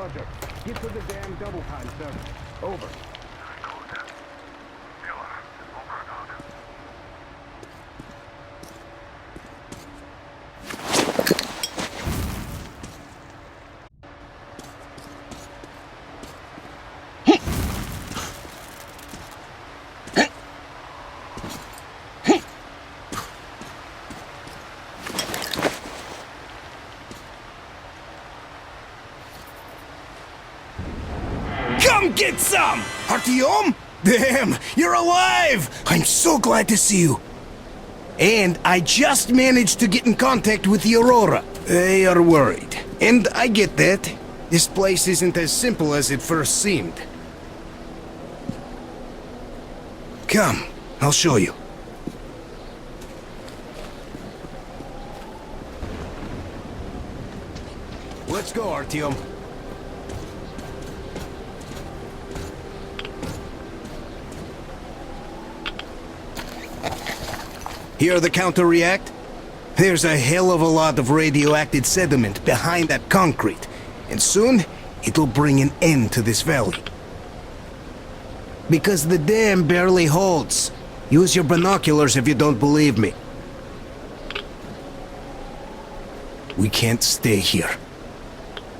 Roger. Get to the damn double time, sir. Over. get some! Artyom? Damn, you're alive! I'm so glad to see you. And I just managed to get in contact with the Aurora. They are worried. And I get that. This place isn't as simple as it first seemed. Come, I'll show you. Let's go, Artyom. Hear the counter-react? There's a hell of a lot of radioactive sediment behind that concrete, and soon it'll bring an end to this valley. Because the dam barely holds. Use your binoculars if you don't believe me. We can't stay here.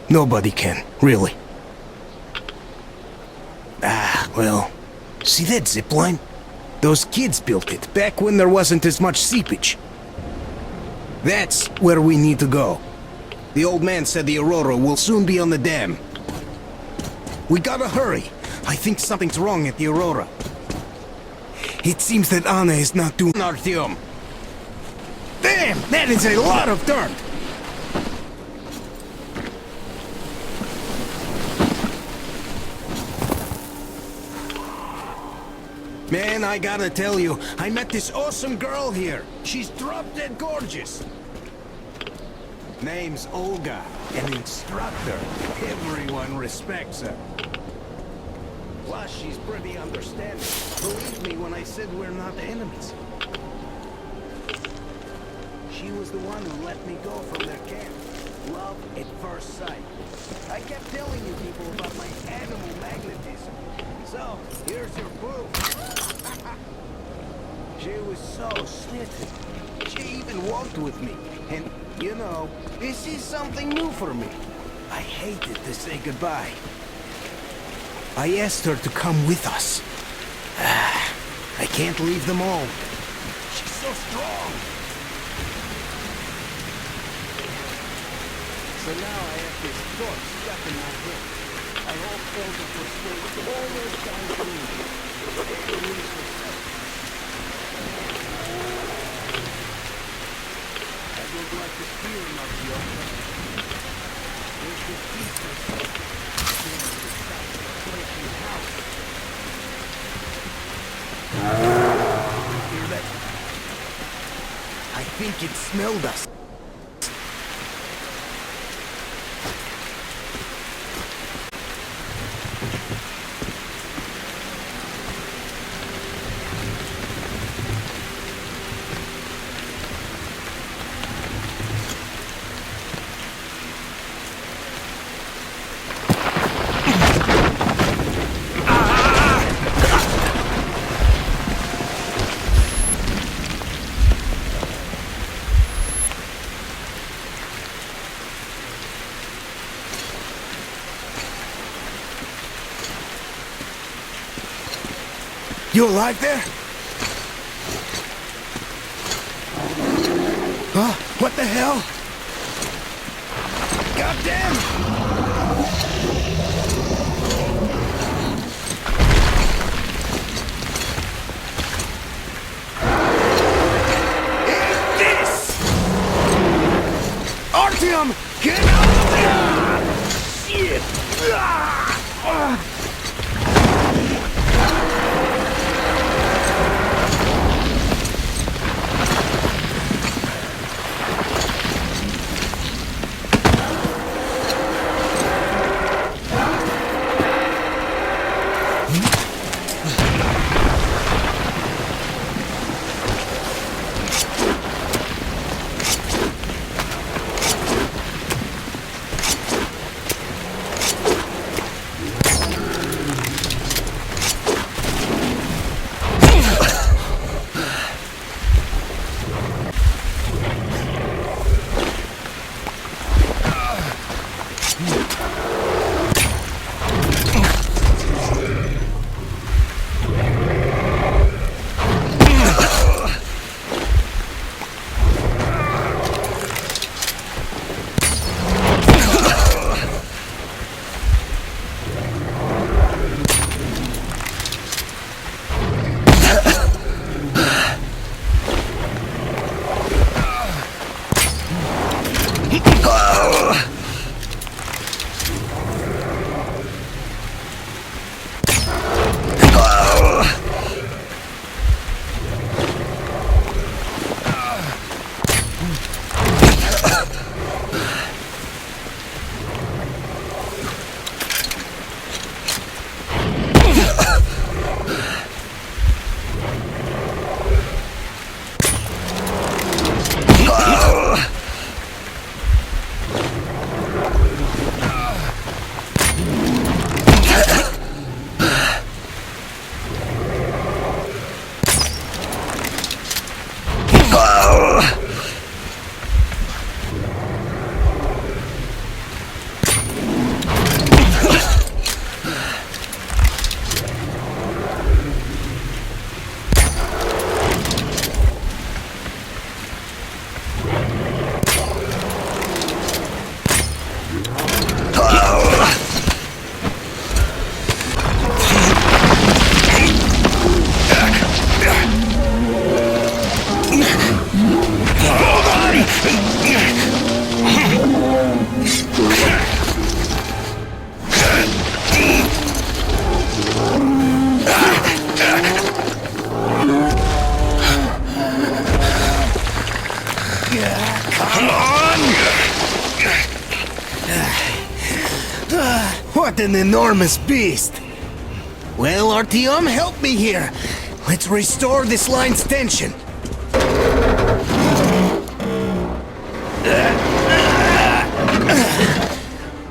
Nobody can, really. Well, see that zipline? Those kids built it back when there wasn't as much seepage. That's where we need to go. The old man said the Aurora will soon be on the dam. We gotta hurry. I think something's wrong at the Aurora. It seems that Anna is not doing Artyom. Damn, that is a lot of dirt! Man, I gotta tell you, I met this awesome girl here. She's drop-dead gorgeous. Name's Olga, an instructor. Everyone respects her. Plus, she's pretty understanding. Believe me when I said we're not enemies. She was the one who let me go from their camp. Love at first sight. I kept telling you people about my animal magnetism. So, here's your proof. She was so smitten. She even walked with me. And, you know, this is something new for me. I hated to say goodbye. I asked her to come with us. I can't leave them all. She's so strong. So now I have this torch stuck in my head. I hope Olga persuades all those guys to leave. They lose herself. I don't like the feeling of the Olga. There's this peace. Hear that? I think it smelled us. You alive there? Huh? What the hell? Goddamn! Eat this! Artyom, get out of there! Shit! What an enormous beast! Well, Artyom, help me here. Let's restore this line's tension.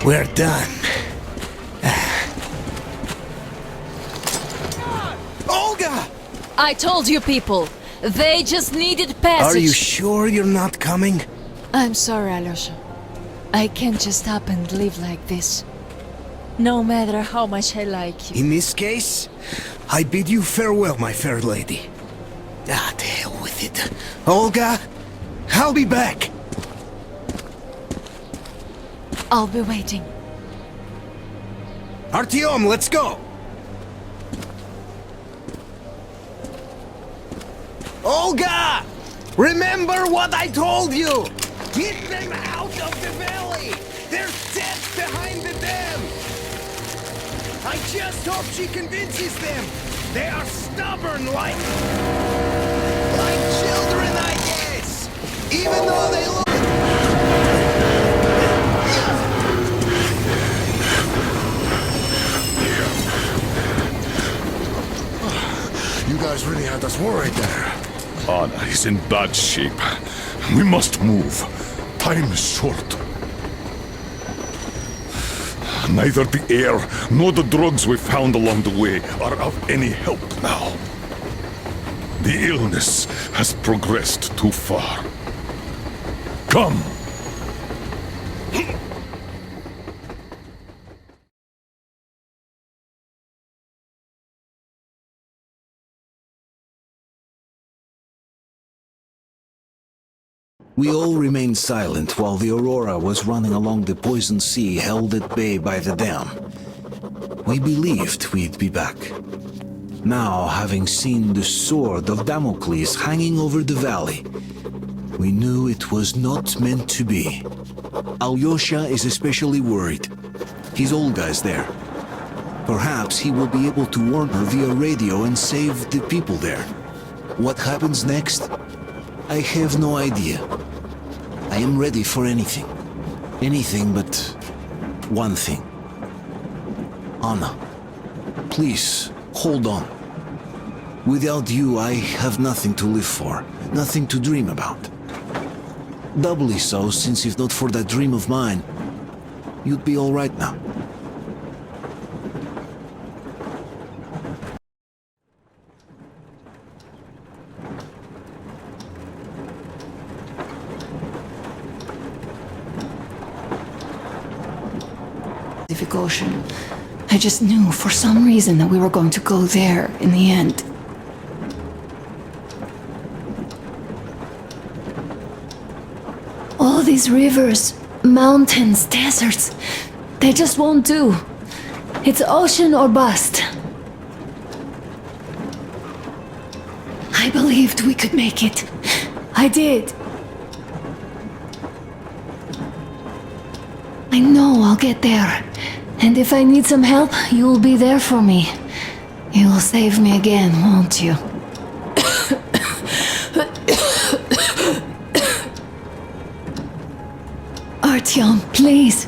We're done. Olga! I told you people, they just needed passage. Are you sure you're not coming? I'm sorry, Alyosha. I can't just up and live like this. No matter how much I like you. In this case, I bid you farewell, my fair lady. Ah, to hell with it. Olga, I'll be back. I'll be waiting. Artyom, let's go! Olga! Remember what I told you! Get them out of the valley! There's death behind the dam! I just hope she convinces them! They are stubborn like children, I guess! Even though they look... You guys really had us worried there. Anna is in bad shape. We must move. Time is short. Neither the air nor the drugs we found along the way are of any help now. The illness has progressed too far. Come! We all remained silent while the Aurora was running along the poison sea held at bay by the dam. We believed we'd be back. Now, having seen the sword of Damocles hanging over the valley, we knew it was not meant to be. Alyosha is especially worried. His Olga is there. Perhaps he will be able to warn her via radio and save the people there. What happens next? I have no idea. I am ready for anything. Anything but one thing. Anna, please, hold on. Without you, I have nothing to live for, nothing to dream about. Doubly so, since if not for that dream of mine, you'd be all right now. Pacific Ocean. I just knew for some reason that we were going to go there in the end. All these rivers, mountains, deserts, they just won't do. It's ocean or bust. I believed we could make it. I did. I know I'll get there. And if I need some help, you'll be there for me. You'll save me again, won't you? Artyom, please.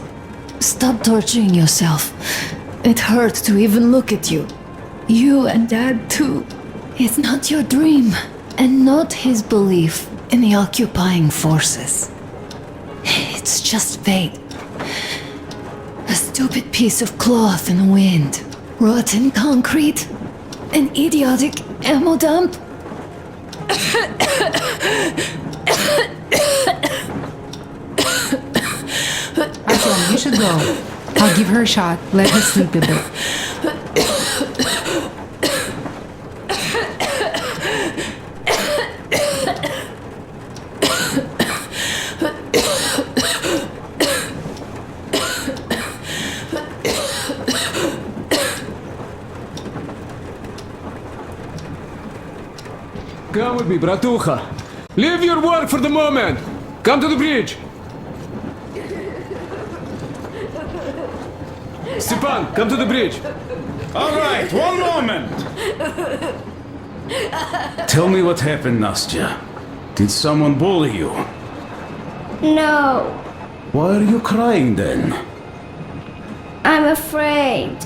Stop torturing yourself. It hurts to even look at you. You and Dad, too. It's not your dream, and not his belief in the occupying forces. It's just fate. A stupid piece of cloth in the wind. Rotten concrete. An idiotic ammo dump. Artyom, you should go. I'll give her a shot. Let her sleep a bit. Come with me, bratucha. Leave your work for the moment. Come to the bridge. Stepan, come to the bridge. All right, one moment. Tell me what happened, Nastya. Did someone bully you? No, Why are you crying then? I'm afraid.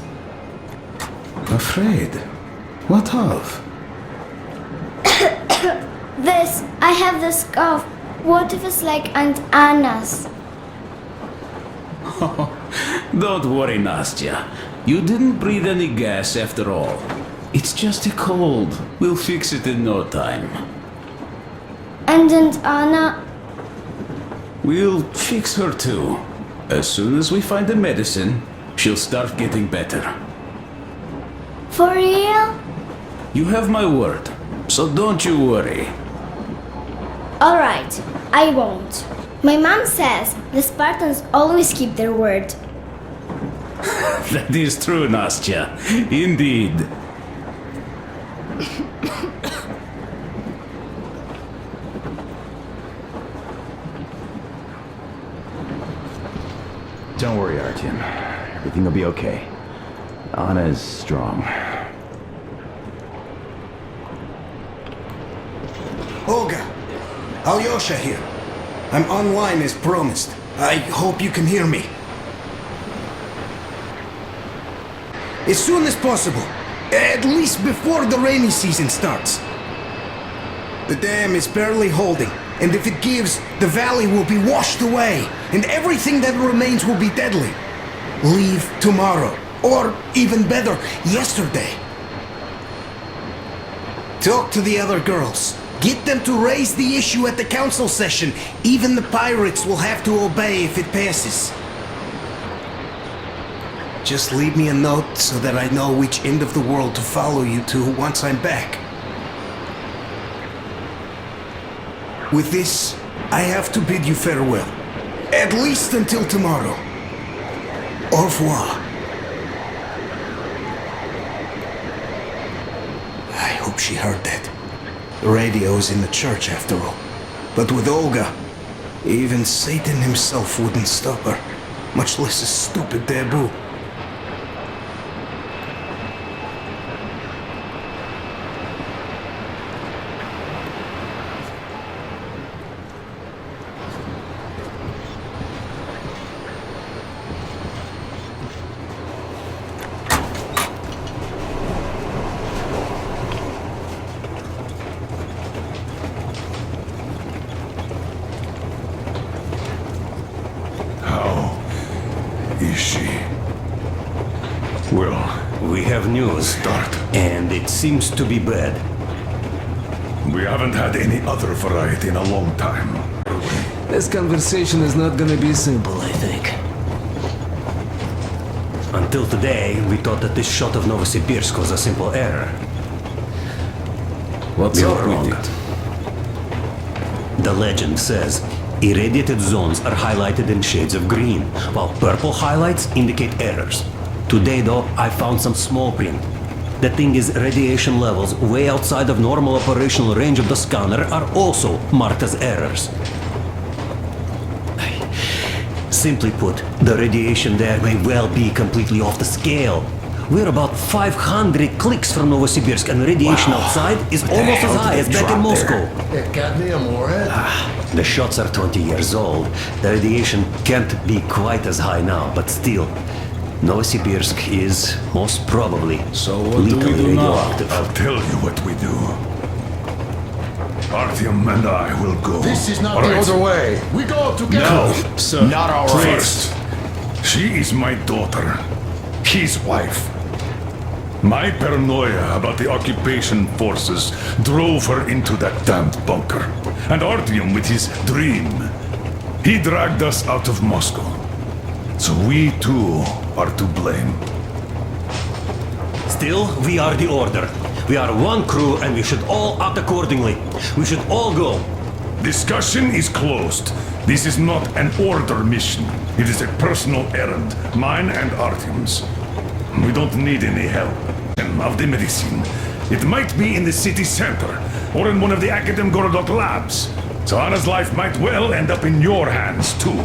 Afraid? What of? I have this cough. What if it's like Aunt Anna's? Don't worry, Nastya. You didn't breathe any gas after all. It's just a cold. We'll fix it in no time. And Aunt Anna? We'll fix her too. As soon as we find the medicine, she'll start getting better. For real? You have my word, so don't you worry. Alright, I won't. My mom says the Spartans always keep their word. That is true, Nastya. Indeed. Don't worry, Artyom. Everything will be okay. Anna is strong. Olga, Alyosha here. I'm online as promised. I hope you can hear me. As soon as possible. At least before the rainy season starts. The dam is barely holding, and if it gives, the valley will be washed away, and everything that remains will be deadly. Leave tomorrow, or even better, yesterday. Talk to the other girls. Get them to raise the issue at the council session. Even the pirates will have to obey if it passes. Just leave me a note so that I know which end of the world to follow you to once I'm back. With this, I have to bid you farewell. At least until tomorrow. Au revoir. I hope she heard that. The radio is in the church after all. But with Olga, even Satan himself wouldn't stop her. Much less a stupid taboo. Is she? Well, we have news. Start. And it seems to be bad. We haven't had any other variety in a long time. This conversation is not gonna be simple, I think. Until today, we thought that this shot of Novosibirsk was a simple error. What's We up were wrong. with it? The legend says irradiated zones are highlighted in shades of green, while purple highlights indicate errors. Today, though, I found some small print. The thing is, radiation levels way outside of normal operational range of the scanner are also marked as errors. Simply put, the radiation there may well be completely off the scale. We're about 500 clicks from Novosibirsk, and the radiation outside is almost as high as back in Moscow. Cadmium warhead? The shots are 20 years old. The radiation can't be quite as high now, but still, Novosibirsk is most probably lethally radioactive. I'll tell you what we do. Artyom and I will go. This is not All the right? other way. We go together. No, sir. Not our First, she is my daughter, his wife. My paranoia about the occupation forces drove her into that damned bunker. And Artyom with his dream. He dragged us out of Moscow. So we too are to blame. Still, we are the Order. We are one crew and we should all act accordingly. We should all go. Discussion is closed. This is not an Order mission. It is a personal errand, mine and Artyom's. We don't need any help of the medicine. It might be in the city center, or in one of the Akademgorodok labs. So Anna's life might well end up in your hands, too.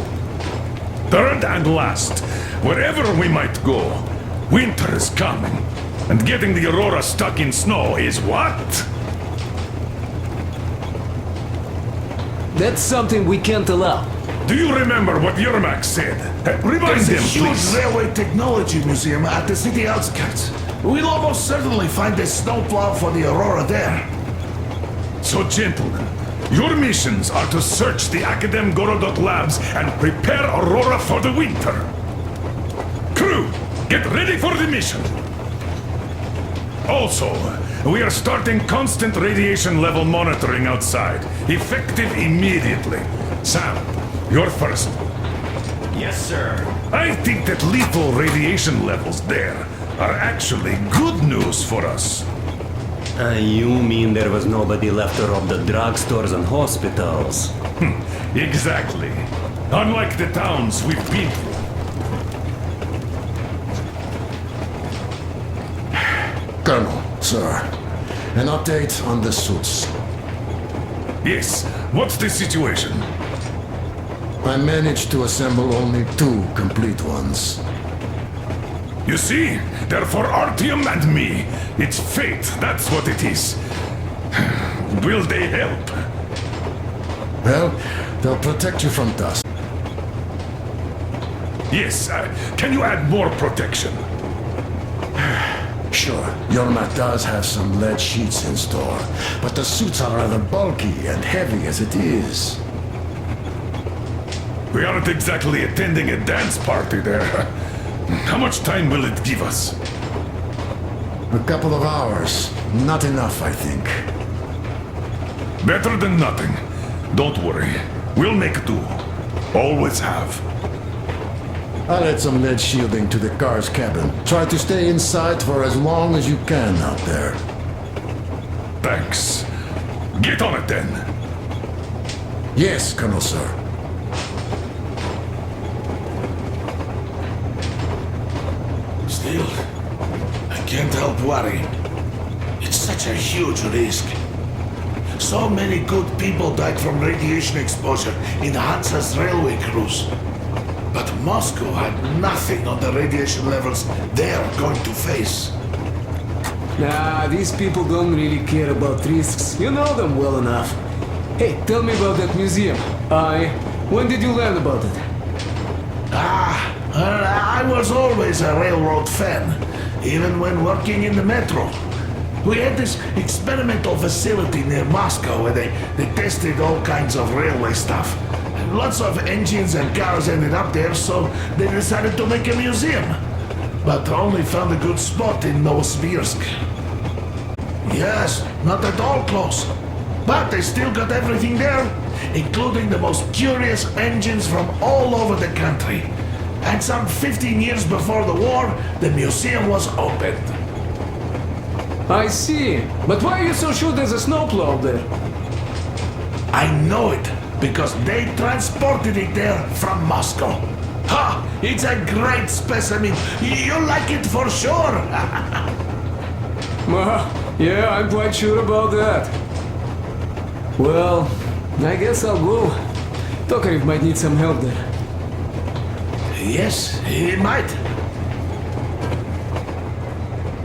Third and last, wherever we might go, winter is coming. And getting the Aurora stuck in snow is what? That's something we can't allow. Do you remember what Yermak said? Remind There's a them, huge please. railway technology museum at the city outskirts. We'll almost certainly find a snowplow for the Aurora there. So, gentlemen, your missions are to search the Akademgorodok labs and prepare Aurora for the winter. Crew, get ready for the mission. Also, we are starting constant radiation level monitoring outside, effective immediately. Sam, you're first. Yes, sir. I think that lethal radiation levels there are actually good news for us. You mean there was nobody left to rob the drugstores and hospitals? Exactly. Unlike the towns we've been through. Colonel, sir, an update on the suits. Yes, what's the situation? I managed to assemble only 2 complete ones. You see, they're for Artyom and me. It's fate, that's what it is. Will they help? Well, they'll protect you from dust. Yes, can you add more protection? Sure, Yermak does have some lead sheets in store, but the suits are rather bulky and heavy as it is. We aren't exactly attending a dance party there. How much time will it give us? A couple of hours. Not enough, I think. Better than nothing. Don't worry. We'll make do. Always have. I'll add some lead shielding to the car's cabin. Try to stay inside for as long as you can out there. Thanks. Get on it then. Yes, Colonel, sir. Still, I can't help worrying. It's such a huge risk. So many good people died from radiation exposure in Hansa's railway crews. But Moscow had nothing on the radiation levels they're going to face. Nah, these people don't really care about risks. You know them well enough. Hey, tell me about that museum. When did you learn about it? I was always a railroad fan, even when working in the metro. We had this experimental facility near Moscow where they tested all kinds of railway stuff. Lots of engines and cars ended up there, so they decided to make a museum. But only found a good spot in Novosibirsk. Yes, not at all close. But they still got everything there, including the most curious engines from all over the country. And some 15 years before the war, the museum was opened. I see. But why are you so sure there's a snowplow there? I know it, because they transported it there from Moscow. Ha! It's a great specimen. You'll like it for sure. Yeah, I'm quite sure about that. Well, I guess I'll go. Tokarev might need some help there. Yes, it might.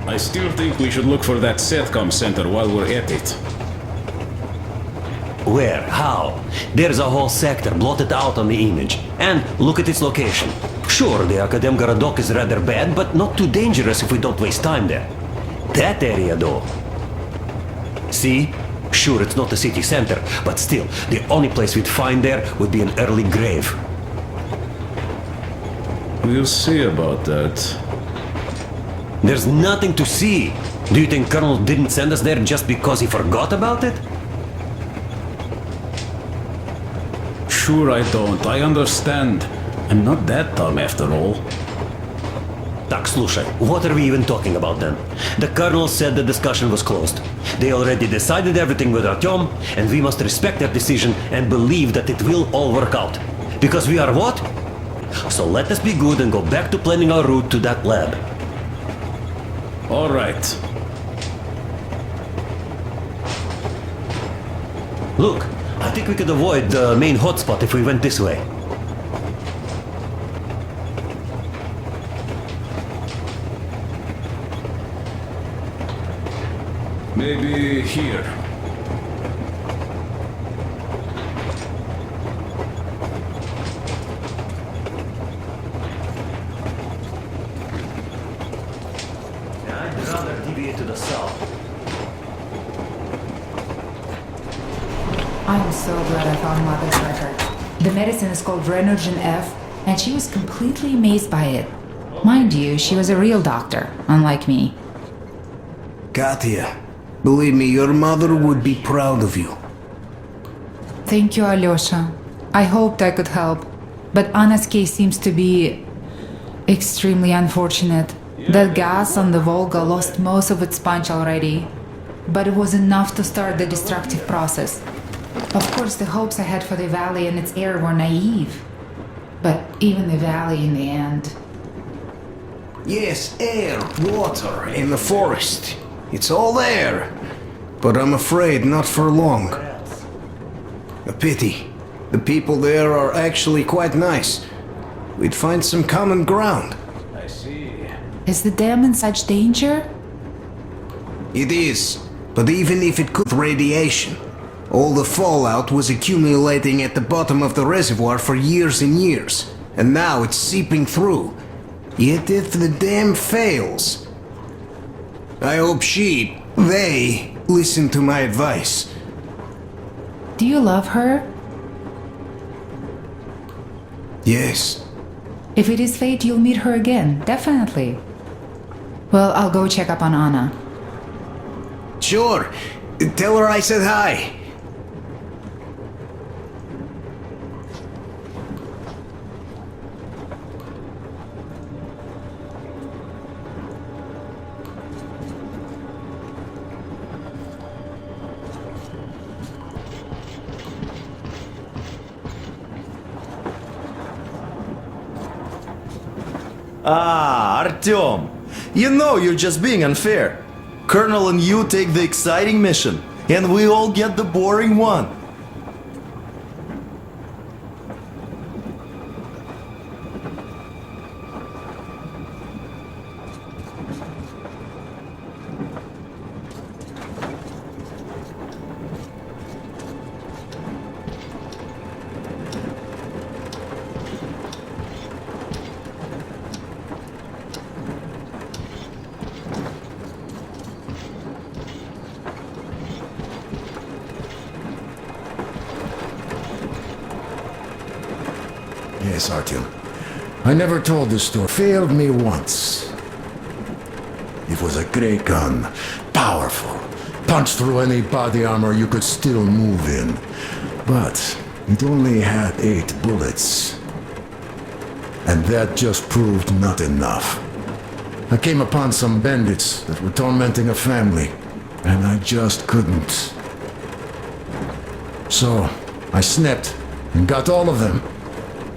I still think we should look for that SATCOM center while we're at it. Where? How? There's a whole sector blotted out on the image. And look at its location. Sure, the Akadem Garadok is rather bad, but not too dangerous if we don't waste time there. That area, though. See? Sure, it's not the city center, but still, the only place we'd find there would be an early grave. We'll see about that. There's nothing to see. Do you think Colonel didn't send us there just because he forgot about it? Sure I don't. I understand. I'm not that dumb after all. Tak, слушай, what are we even talking about then? The Colonel said the discussion was closed. They already decided everything with Artyom, and we must respect their decision and believe that it will all work out. Because we are what? So let us be good and go back to planning our route to that lab. All right. Look, I think we could avoid the main hotspot if we went this way. Maybe here. I'd rather deviate to the south. I'm so glad I found Mother's record. The medicine is called Renogen F, and she was completely amazed by it. Mind you, she was a real doctor, unlike me. Katya, believe me, your mother would be proud of you. Thank you, Alyosha. I hoped I could help, but Anna's case seems to be extremely unfortunate. That gas on the Volga lost most of its punch already, but it was enough to start the destructive process. Of course, the hopes I had for the valley and its air were naive, but even the valley in the end. Yes, air, water, and the forest. It's all there. But I'm afraid not for long. A pity. The people there are actually quite nice. We'd find some common ground. I see. Is the dam in such danger? It is. But even if it could, radiation. All the fallout was accumulating at the bottom of the reservoir for years and years. And now it's seeping through. Yet if the dam fails, I hope they listen to my advice. Do you love her? Yes. If it is fate, you'll meet her again, definitely. Well, I'll go check up on Anna. Sure. Tell her I said hi. Ah, Artyom. You know you're just being unfair. Colonel and you take the exciting mission, and we all get the boring one. Yes, Artyom. I never told this story. Failed me once. It was a great gun. Powerful. Punched through any body armor you could still move in. But it only had 8 bullets. And that just proved not enough. I came upon some bandits that were tormenting a family, and I just couldn't. So, I snapped and got all of them.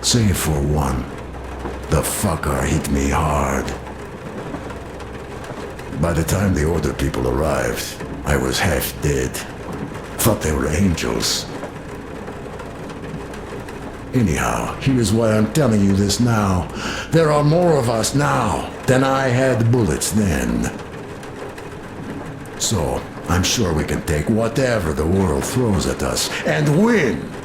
Save for one. The fucker hit me hard. By the time the Order people arrived, I was half dead. Thought they were angels. Anyhow, here's why I'm telling you this now. There are more of us now than I had bullets then. So, I'm sure we can take whatever the world throws at us and win!